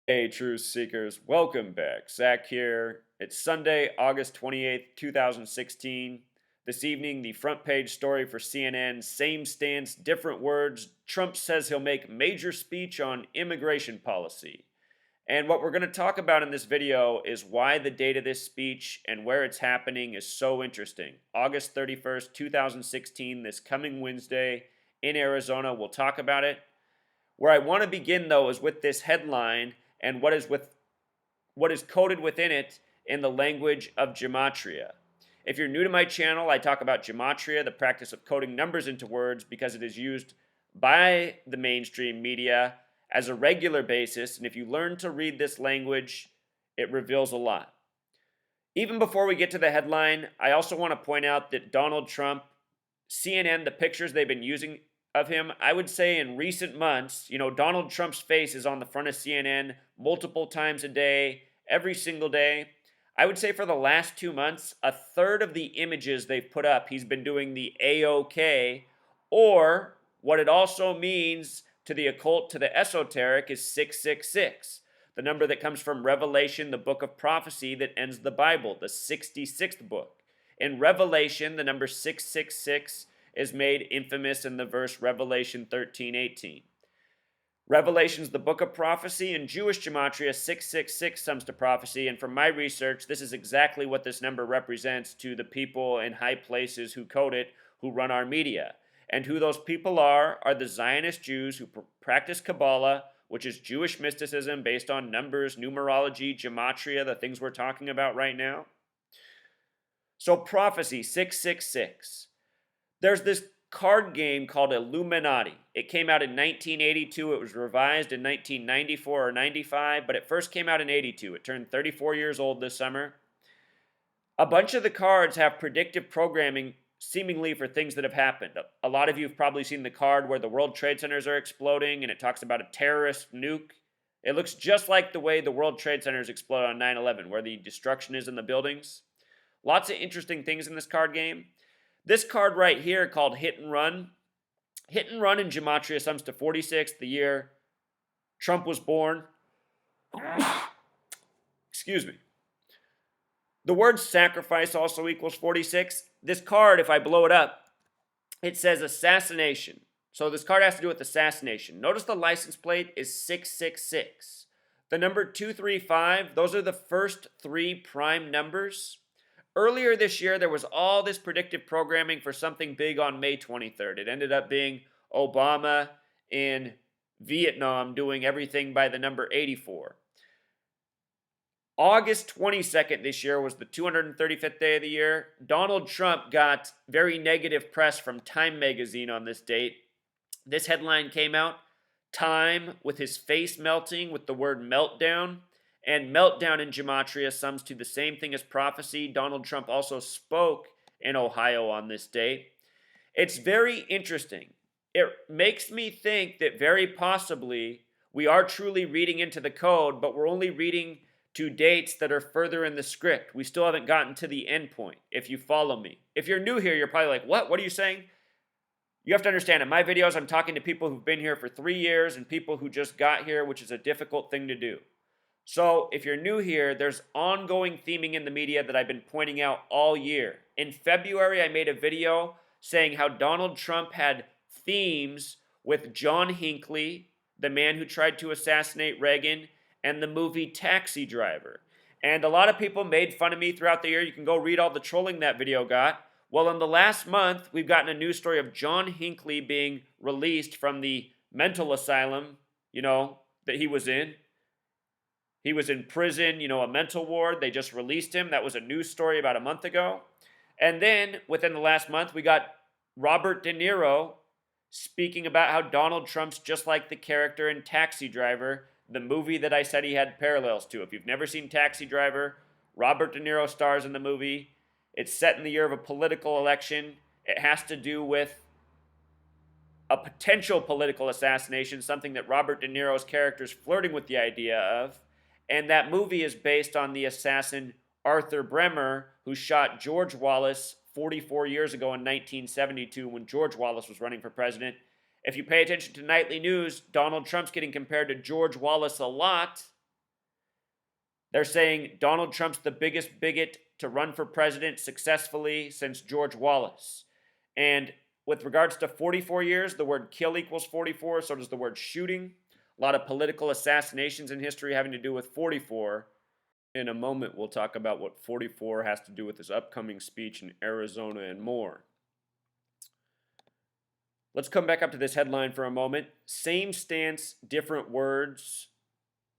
Hey, truth seekers, welcome back. Zach here. It's Sunday, August 28th, 2016. This evening, the front page story for CNN, same stance, different words. Trump says he'll make major speech on immigration policy. And what we're going to talk about in this video is why the date of this speech and where it's happening is so interesting. August 31st, 2016, this coming Wednesday in Arizona. We'll talk about it. Where I want to begin though is with this headline and what is coded within it in the language of gematria. If you're new to my channel, I talk about gematria, the practice of coding numbers into words, because it is used by the mainstream media as a regular basis, and if you learn to read this language, it reveals a lot. Even before we get to the headline, I also want to point out that Donald Trump, CNN, the pictures they've been using of him, I would say in recent months, Donald Trump's face is on the front of CNN multiple times a day, every single day. I would say for the last 2 months, a third of the images they've put up, he's been doing the AOK, or what it also means to the occult, to the esoteric, is 666, the number that comes from Revelation, the book of prophecy that ends the Bible, the 66th book. In Revelation, the number 666 is made infamous in the verse Revelation 13:18. Revelation is the book of prophecy. In Jewish gematria, 666 sums to prophecy, and from my research, this is exactly what this number represents to the people in high places who code it, who run our media. And who those people are the Zionist Jews who practice Kabbalah, which is Jewish mysticism based on numbers, numerology, gematria, the things we're talking about right now. So prophecy, 666. There's this card game called Illuminati. It came out in 1982. It was revised in 1994 or 95, but it first came out in 82. It turned 34 years old this summer. A bunch of the cards have predictive programming seemingly for things that have happened. A lot of you have probably seen the card where the World Trade Centers are exploding and it talks about a terrorist nuke. It looks just like the way the World Trade Centers explode on 9/11, where the destruction is in the buildings. Lots of interesting things in this card game. This card right here called Hit and Run. Hit and Run in gematria sums to 46, the year Trump was born. Excuse me. The word sacrifice also equals 46. This card, if I blow it up, it says assassination. So this card has to do with assassination. Notice the license plate is 666. The number 235, those are the first three prime numbers. Earlier this year, there was all this predictive programming for something big on May 23rd. It ended up being Obama in Vietnam doing everything by the number 84. August 22nd this year was the 235th day of the year. Donald Trump got very negative press from Time magazine on this date. This headline came out, Time with his face melting with the word meltdown. And meltdown in gematria sums to the same thing as prophecy. Donald Trump also spoke in Ohio on this date. It's very interesting. It makes me think that very possibly we are truly reading into the code, but we're only reading to dates that are further in the script. We still haven't gotten to the end point, if you follow me. If you're new here, you're probably like, what? What are you saying? You have to understand, in my videos, I'm talking to people who've been here for 3 years and people who just got here, which is a difficult thing to do. So, if you're new here, there's ongoing theming in the media that I've been pointing out all year. In February, I made a video saying how Donald Trump had themes with John Hinckley, the man who tried to assassinate Reagan, and the movie Taxi Driver. And a lot of people made fun of me throughout the year. You can go read all the trolling that video got. Well, in the last month, we've gotten a news story of John Hinckley being released from the mental asylum, that he was in. He was in prison, a mental ward. They just released him. That was a news story about a month ago. And then within the last month, we got Robert De Niro speaking about how Donald Trump's just like the character in Taxi Driver, the movie that I said he had parallels to. If you've never seen Taxi Driver, Robert De Niro stars in the movie. It's set in the year of a political election. It has to do with a potential political assassination, something that Robert De Niro's character is flirting with the idea of. And that movie is based on the assassin Arthur Bremer, who shot George Wallace 44 years ago in 1972 when George Wallace was running for president. If you pay attention to nightly news, Donald Trump's getting compared to George Wallace a lot. They're saying Donald Trump's the biggest bigot to run for president successfully since George Wallace. And with regards to 44 years, the word kill equals 44, so does the word shooting. A lot of political assassinations in history having to do with 44. In a moment, we'll talk about what 44 has to do with his upcoming speech in Arizona and more. Let's come back up to this headline for a moment. Same stance, different words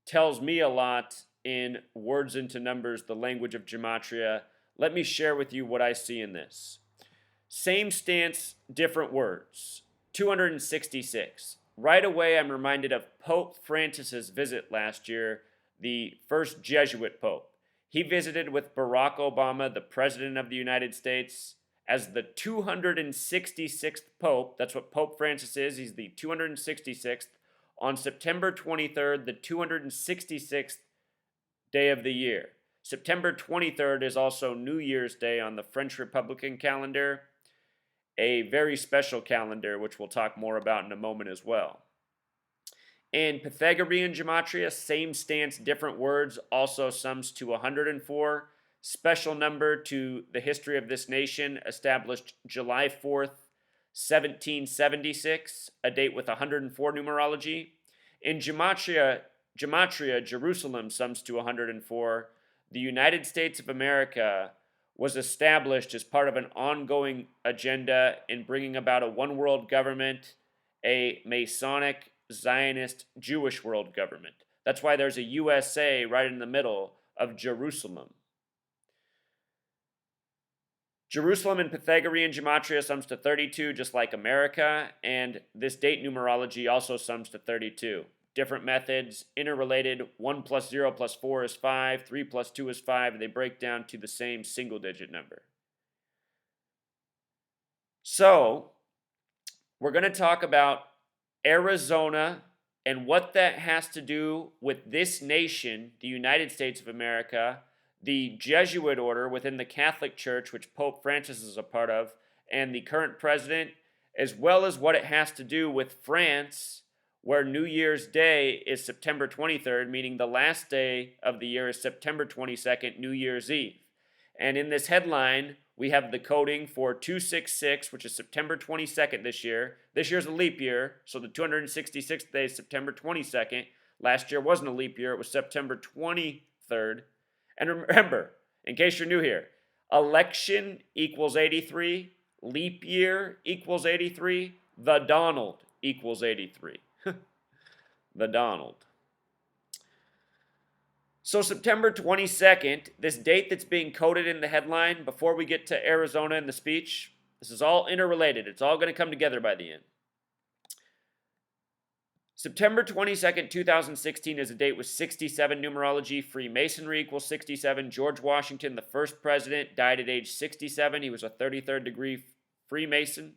tells me a lot in words into numbers, the language of gematria. Let me share with you what I see in this. Same stance, different words. 266. Right away, I'm reminded of Pope Francis's visit last year, the first Jesuit pope. He visited with Barack Obama, the President of the United States, as the 266th pope. That's what Pope Francis is. He's the 266th. On September 23rd, the 266th day of the year. September 23rd is also New Year's Day on the French Republican calendar, a very special calendar, which we'll talk more about in a moment as well. In Pythagorean gematria, same stance, different words, also sums to 104. Special number to the history of this nation, established July 4th, 1776, a date with 104 numerology. In gematria, Jerusalem sums to 104. The United States of America was established as part of an ongoing agenda in bringing about a one world government, a Masonic, Zionist, Jewish world government. That's why there's a USA right in the middle of Jerusalem. Jerusalem in Pythagorean gematria sums to 32, just like America, and this date numerology also sums to 32. Different methods, interrelated. 1 plus 0 plus 4 is 5, 3 plus 2 is 5, and they break down to the same single-digit number. So, we're going to talk about Arizona and what that has to do with this nation, the United States of America, the Jesuit order within the Catholic Church, which Pope Francis is a part of, and the current president, as well as what it has to do with France, where New Year's Day is September 23rd, meaning the last day of the year is September 22nd, New Year's Eve. And in this headline, we have the coding for 266, which is September 22nd this year. This year's a leap year, so the 266th day is September 22nd. Last year wasn't a leap year, it was September 23rd. And remember, in case you're new here, election equals 83, leap year equals 83, the Donald equals 83. The Donald. So September 22nd, this date that's being coded in the headline, before we get to Arizona in the speech, this is all interrelated. It's all going to come together by the end. September 22nd, 2016 is a date with 67 numerology. Freemasonry equals 67. George Washington, the first president, died at age 67. He was a 33rd degree Freemason.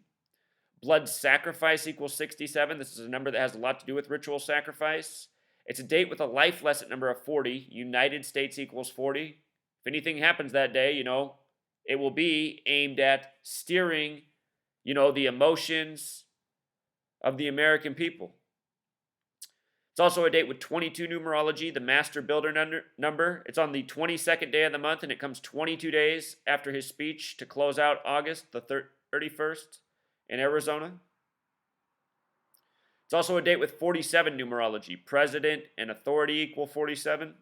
Blood sacrifice equals 67. This is a number that has a lot to do with ritual sacrifice. It's a date with a life lesson number of 40. United States equals 40. If anything happens that day, it will be aimed at steering, the emotions of the American people. It's also a date with 22 numerology, the master builder number. It's on the 22nd day of the month, and it comes 22 days after his speech to close out August the 31st in Arizona. It's also a date with 47 numerology. President and authority equal 47.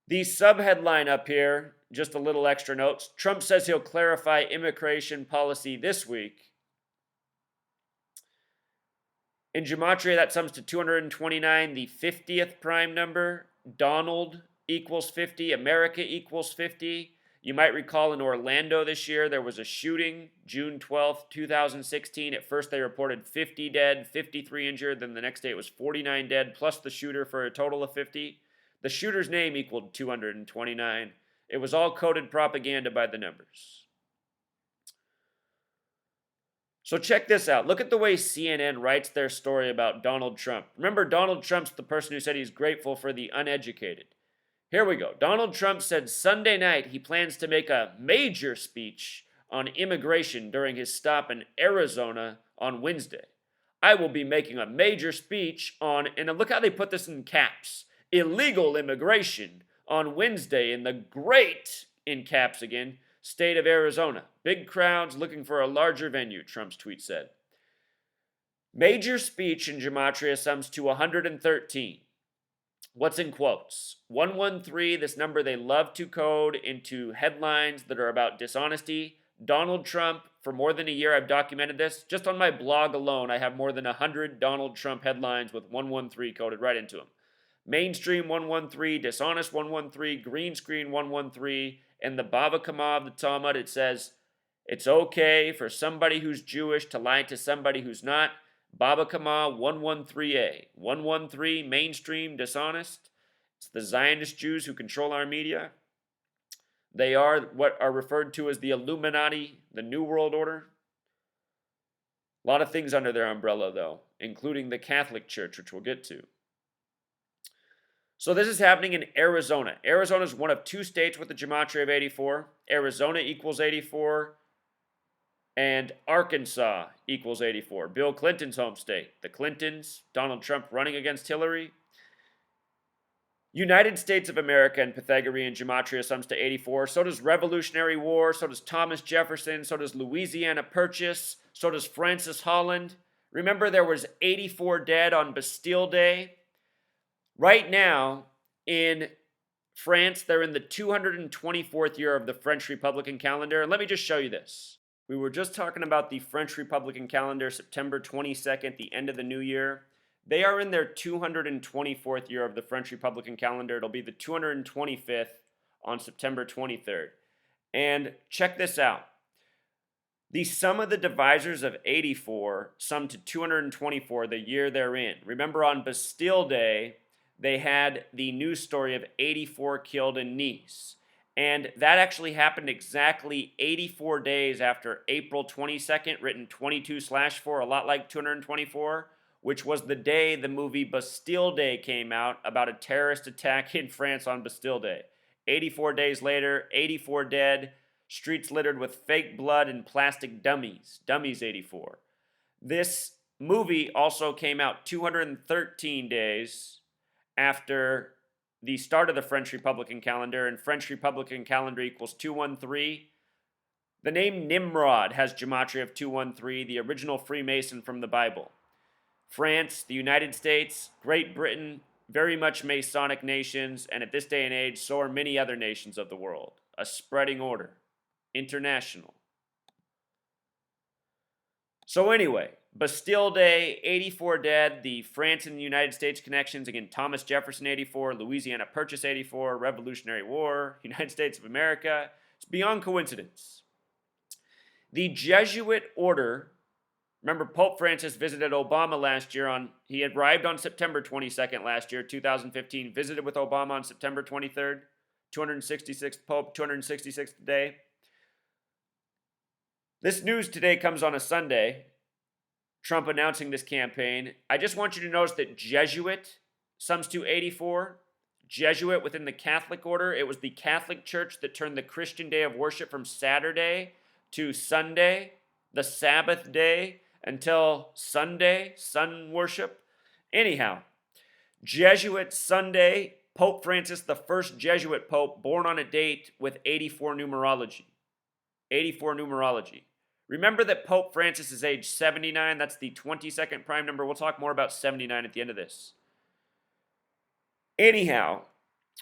The subheadline up here, just a little extra notes. Trump says he'll clarify immigration policy this week. In gematria, that sums to 229, the 50th prime number. Donald equals 50. America equals 50. You might recall in Orlando this year, there was a shooting, June 12th, 2016. At first, they reported 50 dead, 53 injured. Then the next day, it was 49 dead, plus the shooter for a total of 50. The shooter's name equaled 229. It was all coded propaganda by the numbers. So check this out. Look at the way CNN writes their story about Donald Trump. Remember, Donald Trump's the person who said he's grateful for the uneducated. Here we go. Donald Trump said Sunday night he plans to make a major speech on immigration during his stop in Arizona on Wednesday. I will be making a major speech on, and look how they put this in caps, illegal immigration on Wednesday in the great, in caps again, state of Arizona. Big crowds looking for a larger venue, Trump's tweet said. Major speech in Gematria sums to 113. What's in quotes? 113, this number they love to code into headlines that are about dishonesty. Donald Trump, for more than a year I've documented this. Just on my blog alone, I have more than 100 Donald Trump headlines with 113 coded right into them. Mainstream 113, dishonest 113, green screen 113, and the Baba Kama of the Talmud, it says, it's okay for somebody who's Jewish to lie to somebody who's not. Baba Kama 113a. 113, mainstream, dishonest. It's the Zionist Jews who control our media. They are what are referred to as the Illuminati, the New World Order. A lot of things under their umbrella, though, including the Catholic Church, which we'll get to. So this is happening in Arizona. Arizona is one of two states with the gematria of 84. Arizona equals 84. And Arkansas equals 84. Bill Clinton's home state. The Clintons, Donald Trump running against Hillary. United States of America and Pythagorean gematria sums to 84. So does Revolutionary War. So does Thomas Jefferson. So does Louisiana Purchase. So does Francis Holland. Remember, there was 84 dead on Bastille Day. Right now, in France, they're in the 224th year of the French Republican calendar. And let me just show you this. We were just talking about the French Republican calendar, September 22nd, the end of the new year. They are in their 224th year of the French Republican calendar. It'll be the 225th on September 23rd. And check this out. The sum of the divisors of 84 sum to 224 the year they're in. Remember, on Bastille Day, they had the news story of 84 killed in Nice. And that actually happened exactly 84 days after April 22nd, written 22/4, a lot like 224, which was the day the movie Bastille Day came out about a terrorist attack in France on Bastille Day. 84 days later, 84 dead, streets littered with fake blood and plastic dummies. Dummies 84. This movie also came out 213 days after the start of the French Republican calendar, and French Republican calendar equals 213. The name Nimrod has gematria of 213, the original Freemason from the Bible. France, the United States, Great Britain, very much Masonic nations, and at this day and age, so are many other nations of the world. A spreading order. International. So anyway, Bastille Day, 84 dead, the France and the United States connections, again, Thomas Jefferson, 84, Louisiana Purchase, 84, Revolutionary War, United States of America. It's beyond coincidence. The Jesuit order, remember Pope Francis visited Obama last year he arrived on September 22nd last year, 2015, visited with Obama on September 23rd, 266th Pope, 266th day. This news today comes on a Sunday, Trump announcing this campaign. I just want you to notice that Jesuit sums to 84. Jesuit within the Catholic order. It was the Catholic Church that turned the Christian day of worship from Saturday to Sunday, the Sabbath day, until Sunday, sun worship. Anyhow, Jesuit Sunday, Pope Francis, the first Jesuit pope, born on a date with 84 numerology. 84 numerology. Remember that Pope Francis is age 79. That's the 22nd prime number. We'll talk more about 79 at the end of this. Anyhow,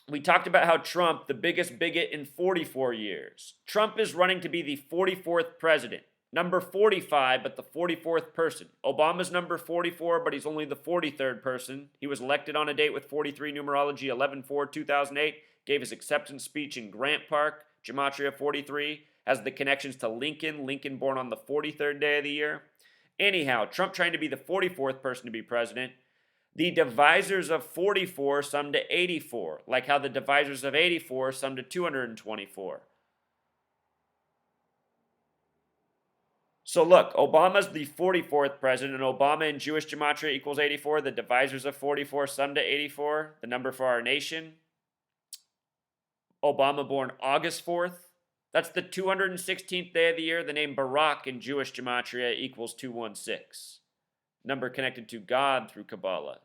we talked about how Trump, the biggest bigot in 44 years. Trump is running to be the 44th president. Number 45, but the 44th person. Obama's number 44, but he's only the 43rd person. He was elected on a date with 43 numerology, 11/4/2008. Gave his acceptance speech in Grant Park, gematria 43. Has the connections to Lincoln born on the 43rd day of the year. Anyhow, Trump trying to be the 44th person to be president. The divisors of 44 sum to 84, like how the divisors of 84 sum to 224. So look, Obama's the 44th president, and Obama in Jewish gematria equals 84. The divisors of 44 sum to 84, the number for our nation. Obama born August 4th. That's the 216th day of the year. The name Barak in Jewish gematria equals 216. number connected to God through Kabbalah.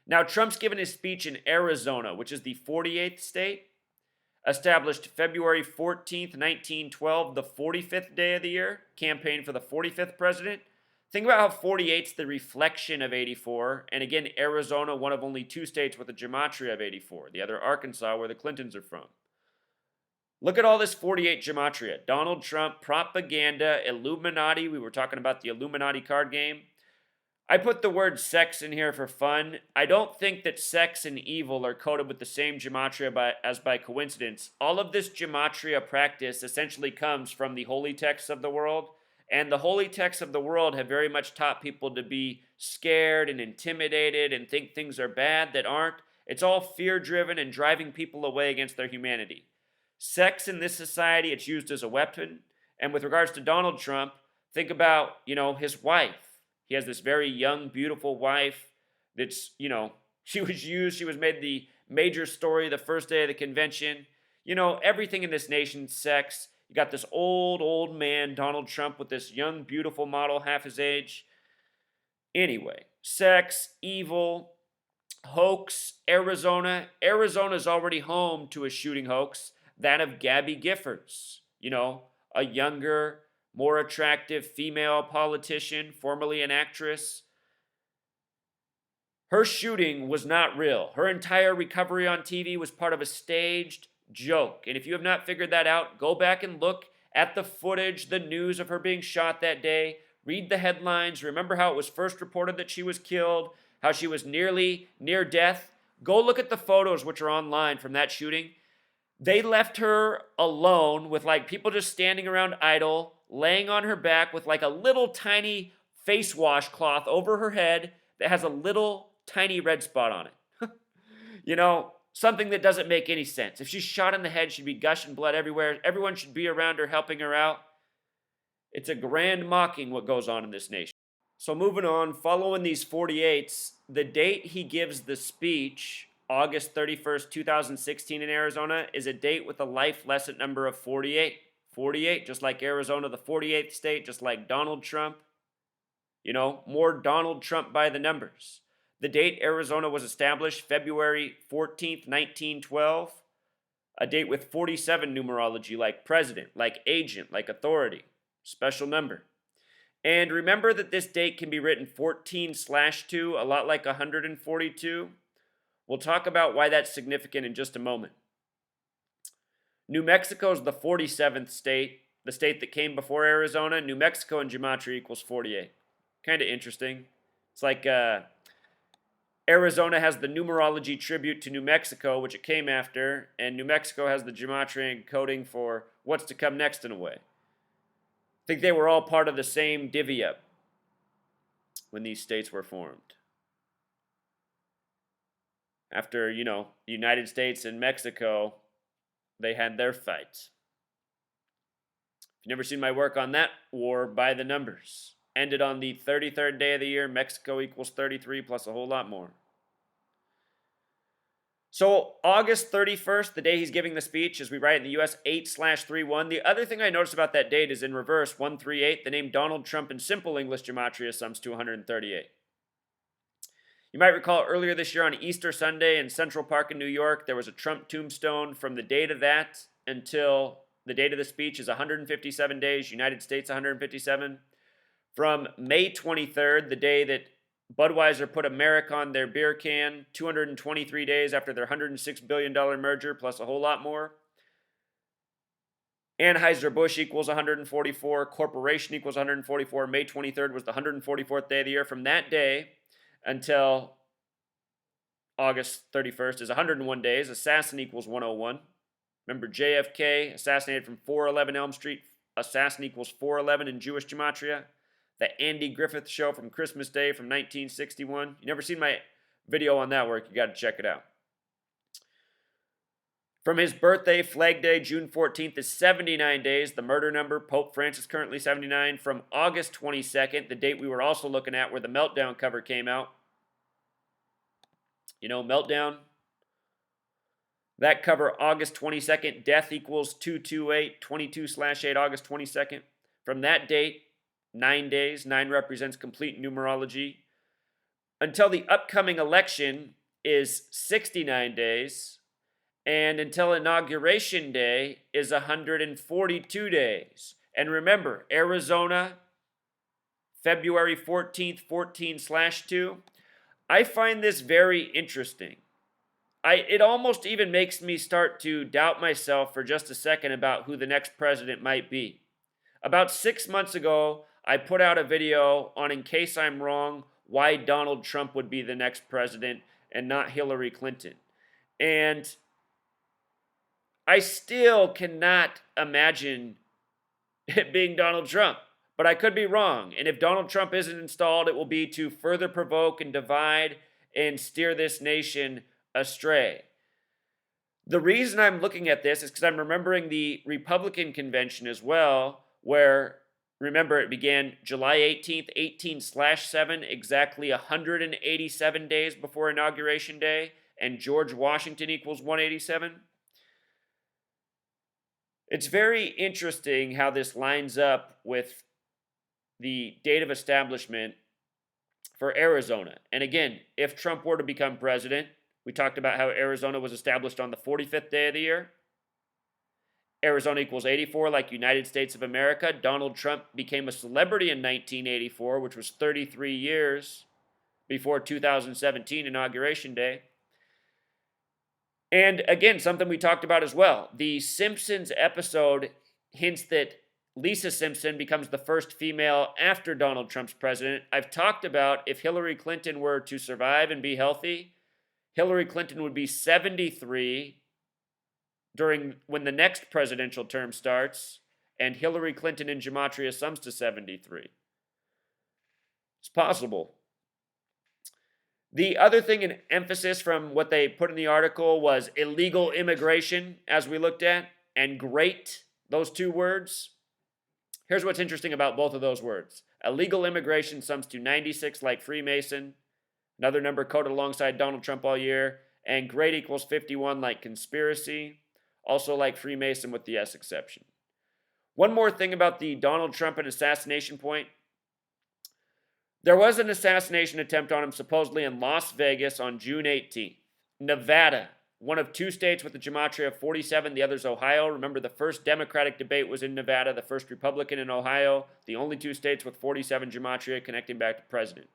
Now, Trump's given his speech in Arizona, which is the 48th state, established February 14th, 1912, the 45th day of the year, campaigned for the 45th president. Think about how 48's the reflection of 84, and again, Arizona, one of only two states with a gematria of 84, the other Arkansas, where the Clintons are from. Look at all this 48 gematria. Donald Trump, propaganda, Illuminati. We were talking about the Illuminati card game. I put the word sex in here for fun. I don't think that sex and evil are coded with the same gematria as by coincidence. All of this gematria practice essentially comes from the holy texts of the world, and the holy texts of the world have very much taught people to be scared and intimidated and think things are bad that aren't. It's all fear-driven and driving people away against their humanity. Sex in this society, it's used as a weapon. And with regards to Donald Trump, think about, his wife. He has this very young, beautiful wife that's, she was made the major story the first day of the convention. Everything in this nation, sex. You got this old man, Donald Trump, with this young, beautiful model, half his age. Anyway, sex, evil, hoax, Arizona. Arizona's already home to a shooting hoax, that of Gabby Giffords. A younger, more attractive female politician, formerly an actress. Her shooting was not real. Her entire recovery on TV was part of a staged joke. And if you have not figured that out, go back and look at the footage, the news of her being shot that day. Read the headlines. Remember how it was first reported that she was killed, how she was nearly near death. Go look at the photos which are online from that shooting. They left her alone with people just standing around idle, laying on her back with a little tiny face wash cloth over her head that has a little tiny red spot on it. Something that doesn't make any sense. If she's shot in the head, she'd be gushing blood everywhere. Everyone should be around her, helping her out. It's a grand mocking what goes on in this nation. So moving on, following these 48s, the date he gives the speech, August 31st, 2016 in Arizona, is a date with a life lesson number of 48. 48, just like Arizona, the 48th state, just like Donald Trump. More Donald Trump by the numbers. The date Arizona was established, February 14th, 1912. A date with 47 numerology, like president, like agent, like authority. Special number. And remember that this date can be written 14/2, a lot like 142. We'll talk about why that's significant in just a moment. New Mexico is the 47th state, the state that came before Arizona. New Mexico in gematria equals 48. Kind of interesting. It's like Arizona has the numerology tribute to New Mexico, which it came after, and New Mexico has the gematria encoding for what's to come next in a way. I think they were all part of the same divvy up when these states were formed. After, the United States and Mexico, they had their fights. If you've never seen my work on that war, by the numbers. Ended on the 33rd day of the year. Mexico equals 33 plus a whole lot more. So August 31st, the day he's giving the speech, as we write in the U.S., 8/31. The other thing I noticed about that date is in reverse, 138. The name Donald Trump in simple English gematria sums to 138. You might recall earlier this year on Easter Sunday in Central Park in New York, there was a Trump tombstone. From the date of that until the date of the speech is 157 days, United States 157. From May 23rd, the day that Budweiser put America on their beer can, 223 days after their $106 billion merger, plus a whole lot more. Anheuser-Busch equals 144, Corporation equals 144. May 23rd was the 144th day of the year. From that day until August 31st is 101 days. Assassin equals 101. Remember JFK, assassinated from 411 Elm Street. Assassin equals 411 in Jewish gematria. The Andy Griffith Show from Christmas Day from 1961. You never seen my video on that work, you got to check it out. From his birthday, Flag Day, June 14th, is 79 days. The murder number, Pope Francis currently 79. From August 22nd, the date we were also looking at where the Meltdown cover came out. Meltdown. That cover, August 22nd, death equals 228, 22/8, August 22nd. From that date 9 days. 9 represents complete numerology. Until the upcoming election is 69 days. And until Inauguration Day is 142 days. And remember, Arizona, February 14th, 14/2. I find this very interesting. It almost even makes me start to doubt myself for just a second about who the next president might be. About 6 months ago, I put out a video on, in case I'm wrong, why Donald Trump would be the next president and not Hillary Clinton. And I still cannot imagine it being Donald Trump, but I could be wrong. And if Donald Trump isn't installed, it will be to further provoke and divide and steer this nation astray. The reason I'm looking at this is because I'm remembering the Republican convention as well, where, remember, it began July 18th, 18/7, exactly 187 days before Inauguration Day, and George Washington equals 187. It's very interesting how this lines up with the date of establishment for Arizona. And again, if Trump were to become president, we talked about how Arizona was established on the 45th day of the year. Arizona equals 84, like United States of America. Donald Trump became a celebrity in 1984, which was 33 years before 2017 Inauguration Day. And again, something we talked about as well. The Simpsons episode hints that Lisa Simpson becomes the first female after Donald Trump's president. I've talked about if Hillary Clinton were to survive and be healthy, Hillary Clinton would be 73 when the next presidential term starts, and Hillary Clinton in gematria sums to 73. It's possible. The other thing in emphasis from what they put in the article was illegal immigration, as we looked at, and great, those two words. Here's what's interesting about both of those words. Illegal immigration sums to 96, like Freemason, another number coded alongside Donald Trump all year, and great equals 51, like conspiracy, also like Freemason with the S exception. One more thing about the Donald Trump and assassination point. There was an assassination attempt on him supposedly in Las Vegas on June 18th. Nevada, one of two states with a gematria of 47, the other's Ohio. Remember, the first Democratic debate was in Nevada, the first Republican in Ohio, the only two states with 47 gematria connecting back to president.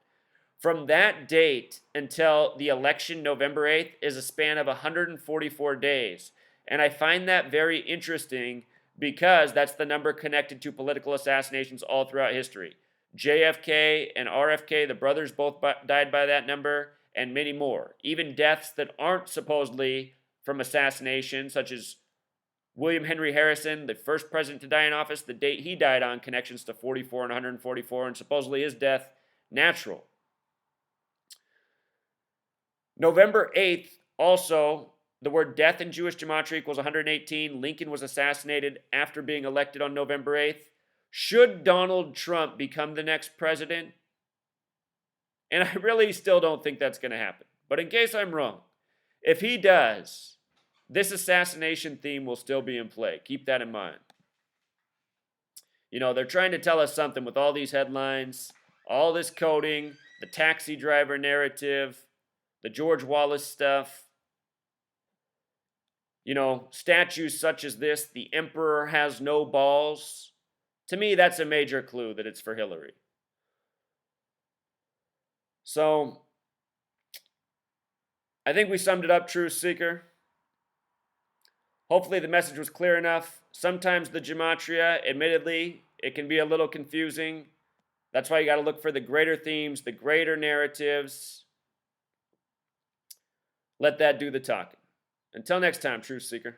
From that date until the election, November 8th, is a span of 144 days. And I find that very interesting because that's the number connected to political assassinations all throughout history. JFK and RFK, the brothers, both died by that number, and many more. Even deaths that aren't supposedly from assassination, such as William Henry Harrison, the first president to die in office, the date he died on, connections to 44 and 144, and supposedly his death, natural. November 8th, also, the word death in Jewish gematria equals 118. Lincoln was assassinated after being elected on November 8th. Should Donald Trump become the next president? And I really still don't think that's going to happen. But in case I'm wrong, if he does, this assassination theme will still be in play. Keep that in mind. You know, they're trying to tell us something with all these headlines, all this coding, the taxi driver narrative, the George Wallace stuff. You know, statues such as this, the emperor has no balls. To me, that's a major clue that it's for Hillary. So, I think we summed it up, Truth Seeker. Hopefully the message was clear enough. Sometimes the gematria, admittedly, it can be a little confusing. That's why you got to look for the greater themes, the greater narratives. Let that do the talking. Until next time, Truth Seeker.